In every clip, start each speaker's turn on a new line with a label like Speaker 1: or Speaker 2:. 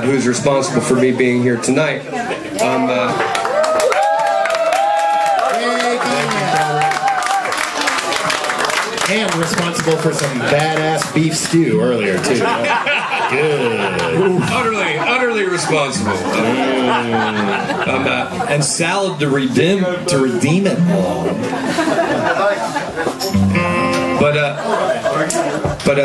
Speaker 1: who's responsible for me being here tonight.
Speaker 2: And responsible for some badass beef stew earlier, too. Good.
Speaker 1: Utterly responsible.
Speaker 3: And salad to redeem it all.
Speaker 1: But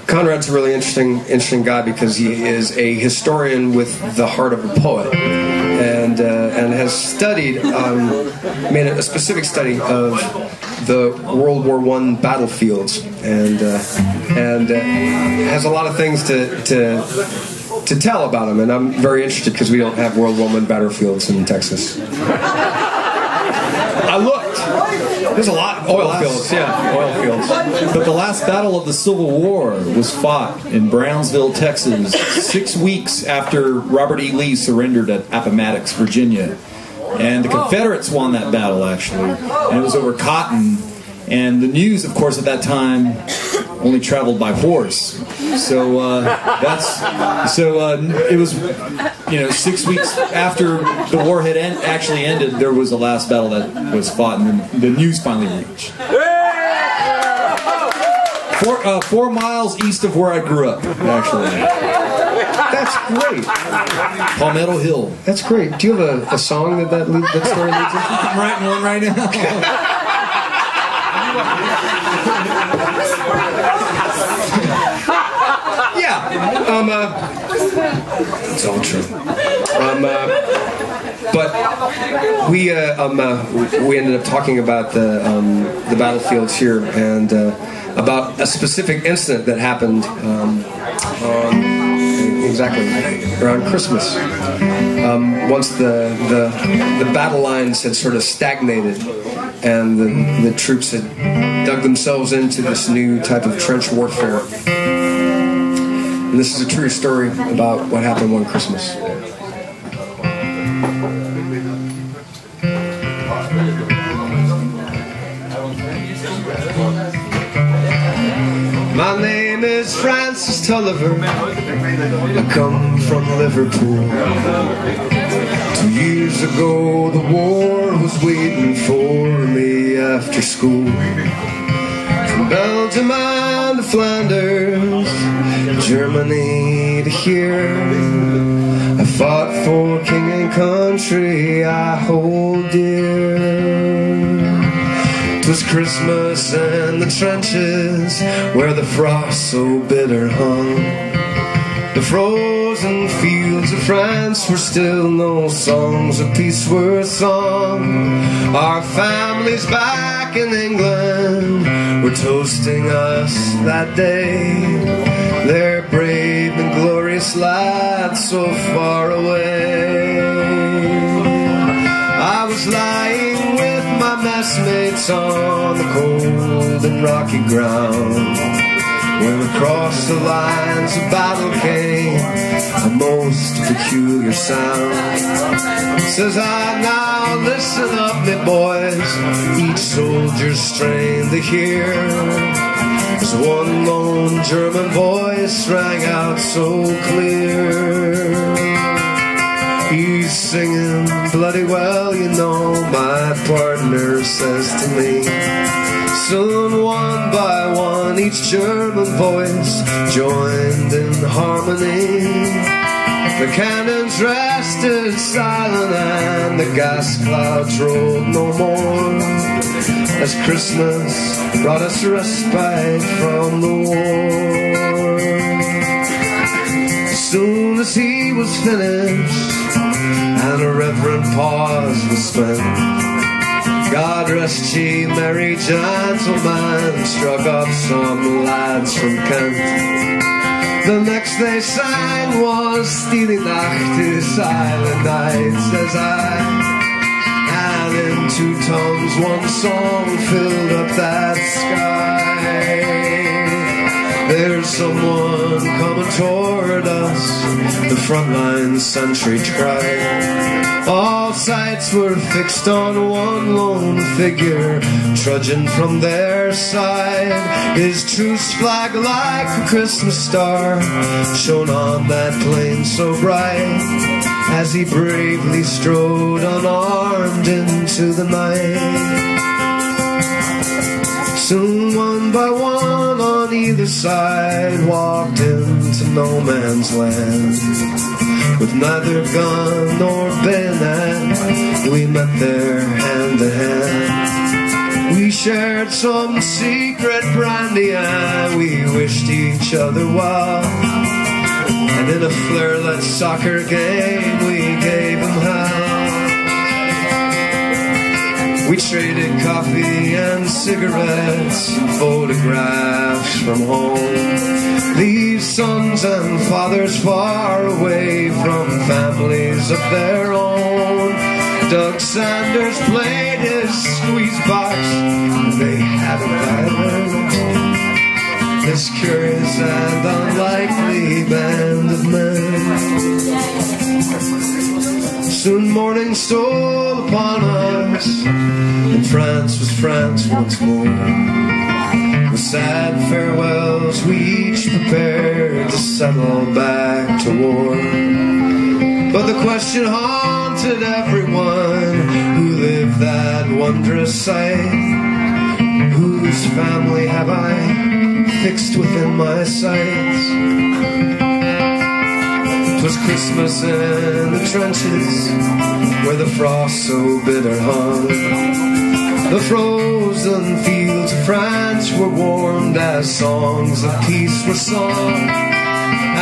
Speaker 1: Conrad's a really interesting guy because he is a historian with the heart of a poet, and has studied, made a specific study of the World War I battlefields, and has a lot of things to tell about them. And I'm very interested because we don't have World War I battlefields in Texas. I looked. There's a lot of oil fields. Yeah, oil fields.
Speaker 3: But the last battle of the Civil War was fought in Brownsville, Texas, 6 weeks after Robert E. Lee surrendered at Appomattox, Virginia. And the Confederates won that battle, actually. And it was over cotton. And the news, of course, at that time only traveled by horse. So it was, 6 weeks after the war had actually ended, there was the last battle that was fought, and the news finally reached. 4 miles east of where I grew up, actually.
Speaker 1: That's great.
Speaker 3: Palmetto Hill.
Speaker 1: That's great. Do you have a song that story leads into?
Speaker 3: I'm writing one right now.
Speaker 1: It's all true. But we ended up talking about the battlefields here, and about a specific incident that happened around Christmas. Once the battle lines had sort of stagnated, and the troops had dug themselves into this new type of trench warfare. And this is a true story about what happened one Christmas. My name is Francis Tulliver. I come from Liverpool. 2 years ago the war was waiting for me after school. From Belgium and to Flanders, Germany to here, I fought for king and country I hold dear. 'Twas Christmas in the trenches where the frost so bitter hung. The frozen fields of France were still no songs of peace were sung. Our families back in England were toasting us that day. Their brave and glorious lads so far away. I was lying with my messmates on the cold and rocky ground when across the lines of battle came a most peculiar sound. Says I, now listen up, me boys, each soldier's strained to hear, as one lone German voice rang out so clear. He's singing bloody well, you know, my partner says to me. Soon one by one each German voice joined in harmony. The cannons rested silent and the gas clouds rolled no more, as Christmas brought us respite from the war. As soon as he was finished and a reverent pause was spent, God rest ye merry gentlemen, struck up some lads from Kent. The next they sang was Stille Nacht is Silent Night, says I, and in 2 tones one song filled up that sky. There's someone coming toward us, the frontline sentry tried. All sights were fixed on one lone figure, trudging from their side. His truce flag like a Christmas star shone on that plain so bright, as he bravely strode unarmed into the night. Soon one by one on either side walked into no man's land. With neither gun nor bayonet, we met there hand to hand. We shared some secret brandy and we wished each other well. And in a flare-lit soccer game we gave him hell. We traded coffee and cigarettes and photographs from home. These sons and fathers far away from families of their own. Doug Sanders played his squeeze box, and they had a violin. This curious and unlikely band of men. Soon morning stole upon us, and France was France once more. With sad farewells we each prepared to settle back to war. But the question haunted everyone who lived that wondrous sight: whose family have I fixed within my sights? 'Twas Christmas in the trenches, where the frost so bitter hung. The frozen fields of France were warmed as songs of peace were sung.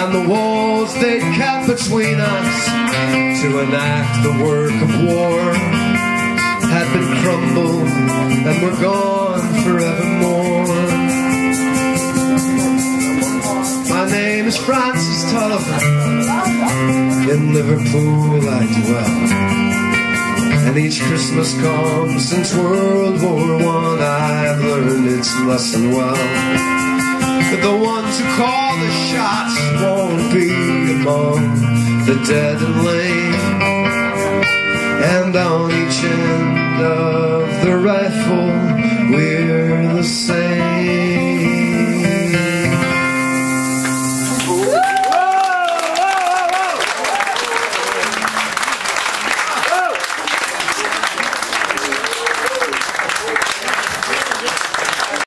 Speaker 1: And the walls they'd kept between us to enact the work of war had been crumbled and were gone forevermore. My name is Francis Tulliver, in Liverpool I dwell, and each Christmas come since World War I I've learned its lesson well. But the ones who call the shots won't be among the dead and lame, and on each end of the rifle we're the same.